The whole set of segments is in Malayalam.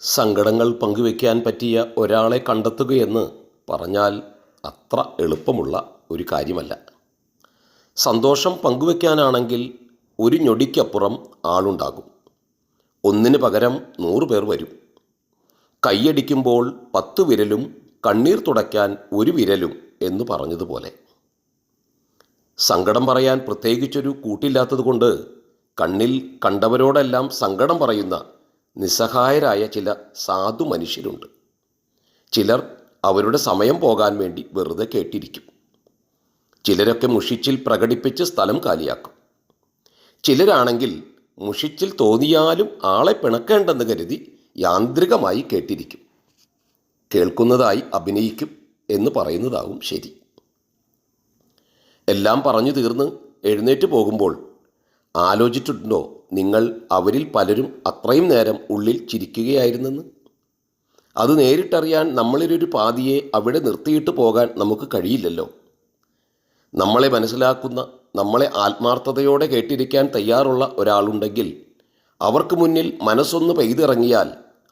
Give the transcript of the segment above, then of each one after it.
സങ്കടങ്ങൾ പങ്കുവയ്ക്കാൻ പറ്റിയ ഒരാളെ കണ്ടെത്തുകയെന്ന് പറഞ്ഞാൽ അത്ര എളുപ്പമുള്ള ഒരു കാര്യമല്ല. സന്തോഷം പങ്കുവയ്ക്കാനാണെങ്കിൽ ഒരു ഞൊടിക്കപ്പുറം ആളുണ്ടാകും. ഒന്നിന് പകരം 100 പേർ വരും. കൈയടിക്കുമ്പോൾ 10 വിരലും കണ്ണീർ തുടയ്ക്കാൻ 1 വിരലും എന്ന് പറഞ്ഞതുപോലെ. സങ്കടം പറയാൻ പ്രത്യേകിച്ചൊരു കൂട്ടില്ലാത്തതുകൊണ്ട് കണ്ണിൽ കണ്ടവരോടെല്ലാം സങ്കടം പറയുന്ന നിസ്സഹായരായ ചില സാധു മനുഷ്യരുണ്ട്. ചിലർ അവരുടെ സമയം പോകാൻ വേണ്ടി വെറുതെ കേട്ടിരിക്കും. ചിലരൊക്കെ മുഷിച്ചിൽ പ്രകടിപ്പിച്ച് സ്ഥലം കാലിയാക്കും. ചിലരാണെങ്കിൽ മുഷിച്ചിൽ തോന്നിയാലും ആളെ പിണക്കേണ്ടെന്ന് കരുതി യാന്ത്രികമായി കേട്ടിരിക്കും. കേൾക്കുന്നതായി അഭിനയിക്കും എന്ന് പറയുന്നതാവും ശരി. എല്ലാം പറഞ്ഞു തീർന്ന് എഴുന്നേറ്റ് പോകുമ്പോൾ ആലോചിച്ചിട്ടുണ്ടോ നിങ്ങൾ അവരിൽ പലരും അത്രയും നേരം ഉള്ളിൽ ചിരിക്കുകയായിരുന്നെന്ന്? അത് നേരിട്ടറിയാൻ നമ്മളിലൊരു പാതിയെ അവിടെ നിർത്തിയിട്ട് പോകാൻ നമുക്ക് കഴിയില്ലല്ലോ. നമ്മളെ മനസ്സിലാക്കുന്ന, നമ്മളെ ആത്മാർത്ഥതയോടെ കേട്ടിരിക്കാൻ തയ്യാറുള്ള ഒരാളുണ്ടെങ്കിൽ അവർക്ക് മുന്നിൽ മനസ്സൊന്ന് പെയ്തിറങ്ങിയാൽ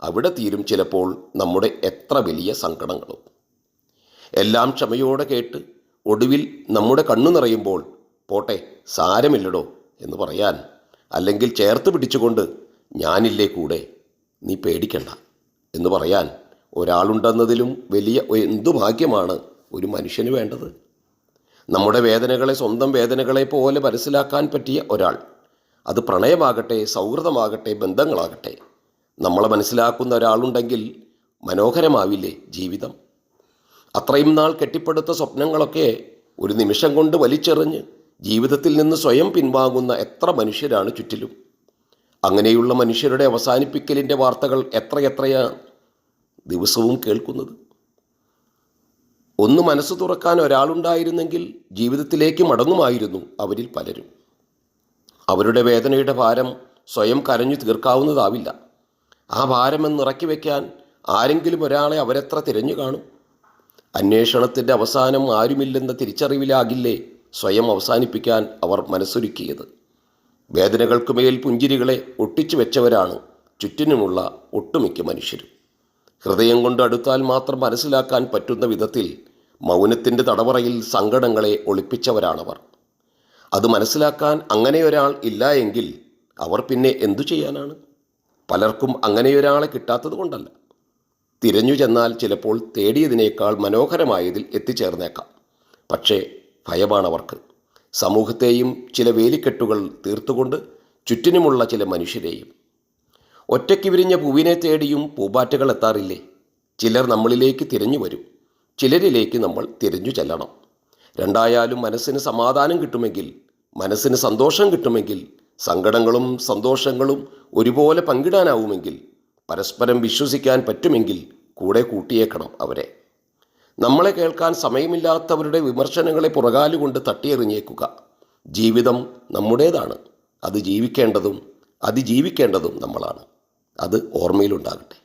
അവിടെ തീരും ചിലപ്പോൾ നമ്മുടെ എത്ര വലിയ സങ്കടങ്ങളും. എല്ലാം ക്ഷമയോടെ കേട്ട് ഒടുവിൽ നമ്മുടെ കണ്ണു നിറയുമ്പോൾ പോട്ടെ സാരമില്ലടോ എന്ന് പറയാൻ, അല്ലെങ്കിൽ ചേർത്ത് പിടിച്ചുകൊണ്ട് ഞാനില്ലേ കൂടെ, നീ പേടിക്കണ്ട എന്ന് പറയാൻ ഒരാളുണ്ടെന്നതിലും വലിയ എന്തു ഭാഗ്യമാണ് ഒരു മനുഷ്യന് വേണ്ടത്. നമ്മുടെ വേദനകളെ സ്വന്തം വേദനകളെ പോലെ മനസ്സിലാക്കാൻ പറ്റിയ ഒരാൾ, അത് പ്രണയമാകട്ടെ, സൗഹൃദമാകട്ടെ, ബന്ധങ്ങളാകട്ടെ, നമ്മളെ മനസ്സിലാക്കുന്ന ഒരാളുണ്ടെങ്കിൽ മനോഹരമാവില്ലേ ജീവിതം? അത്രയും നാൾ കെട്ടിപ്പടുത്ത സ്വപ്നങ്ങളൊക്കെ ഒരു നിമിഷം കൊണ്ട് വലിച്ചെറിഞ്ഞ് ജീവിതത്തിൽ നിന്ന് സ്വയം പിൻവാങ്ങുന്ന എത്ര മനുഷ്യരാണ് ചുറ്റിലും. അങ്ങനെയുള്ള മനുഷ്യരുടെ അവസാനിപ്പിക്കലിൻ്റെ വാർത്തകൾ എത്രയെത്രയാണ് ദിവസവും കേൾക്കുന്നത്. ഒന്ന് മനസ്സ് തുറക്കാൻ ഒരാളുണ്ടായിരുന്നെങ്കിൽ ജീവിതത്തിലേക്ക് മടങ്ങുമായിരുന്നു അവരിൽ പലരും. അവരുടെ വേദനയുടെ ഭാരം സ്വയം കരഞ്ഞു തീർക്കാവുന്നതാവില്ല. ആ ഭാരമെന്ന് ഇറക്കി വയ്ക്കാൻ ആരെങ്കിലും ഒരാളെ അവരെത്ര തിരഞ്ഞു കാണും? അന്വേഷണത്തിൻ്റെ അവസാനം ആരുമില്ലെന്ന തിരിച്ചറിവിലാകില്ലേ സ്വയം അവസാനിപ്പിക്കാൻ അവർ മനസ്സൊരുക്കിയത്. വേദനകൾക്ക് മേൽ പുഞ്ചിരികളെ ഒട്ടിച്ചു വെച്ചവരാണ് ചുറ്റിനുമുള്ള ഒട്ടുമിക്ക മനുഷ്യരും. ഹൃദയം കൊണ്ട് അടുത്താൽ മാത്രം മനസ്സിലാക്കാൻ പറ്റുന്ന വിധത്തിൽ മൗനത്തിൻ്റെ തടവറയിൽ സങ്കടങ്ങളെ ഒളിപ്പിച്ചവരാണവർ. അത് മനസ്സിലാക്കാൻ അങ്ങനെയൊരാൾ ഇല്ല എങ്കിൽ അവർ പിന്നെ എന്തു ചെയ്യാനാണ്? പലർക്കും അങ്ങനെയൊരാളെ കിട്ടാത്തത് കൊണ്ടല്ല. തിരഞ്ഞു ചെന്നാൽ ചിലപ്പോൾ തേടിയതിനേക്കാൾ മനോഹരമായതിൽ എത്തിച്ചേർന്നേക്കാം. പക്ഷേ ഭയമാണവർക്ക്. സമൂഹത്തെയും ചില വേലിക്കെട്ടുകൾ തീർത്തുകൊണ്ട് ചുറ്റിനുമുള്ള ചില മനുഷ്യരെയും. ഒറ്റയ്ക്ക് വിരിഞ്ഞ പൂവിനെ തേടിയും പൂമ്പാറ്റകൾ എത്താറില്ലേ? ചിലർ നമ്മളിലേക്ക് തിരഞ്ഞു വരും, ചിലരിലേക്ക് നമ്മൾ തിരഞ്ഞു ചെല്ലണം. രണ്ടായാലും മനസ്സിന് സമാധാനം കിട്ടുമെങ്കിൽ, മനസ്സിന് സന്തോഷം കിട്ടുമെങ്കിൽ, സങ്കടങ്ങളും സന്തോഷങ്ങളും ഒരുപോലെ പങ്കിടാനാവുമെങ്കിൽ, പരസ്പരം വിശ്വസിക്കാൻ പറ്റുമെങ്കിൽ കൂടെ കൂട്ടിയേക്കണം അവരെ. നമ്മളെ കേൾക്കാൻ സമയമില്ലാത്തവരുടെ വിമർശനങ്ങളെ പുറകാലുകൊണ്ട് തട്ടിയെറിഞ്ഞേക്കുക. ജീവിതം നമ്മുടേതാണ്. അത് ജീവിക്കേണ്ടതും അതിജീവിക്കേണ്ടതും നമ്മളാണ്. അത് ഓർമ്മയിലുണ്ടാകട്ടെ.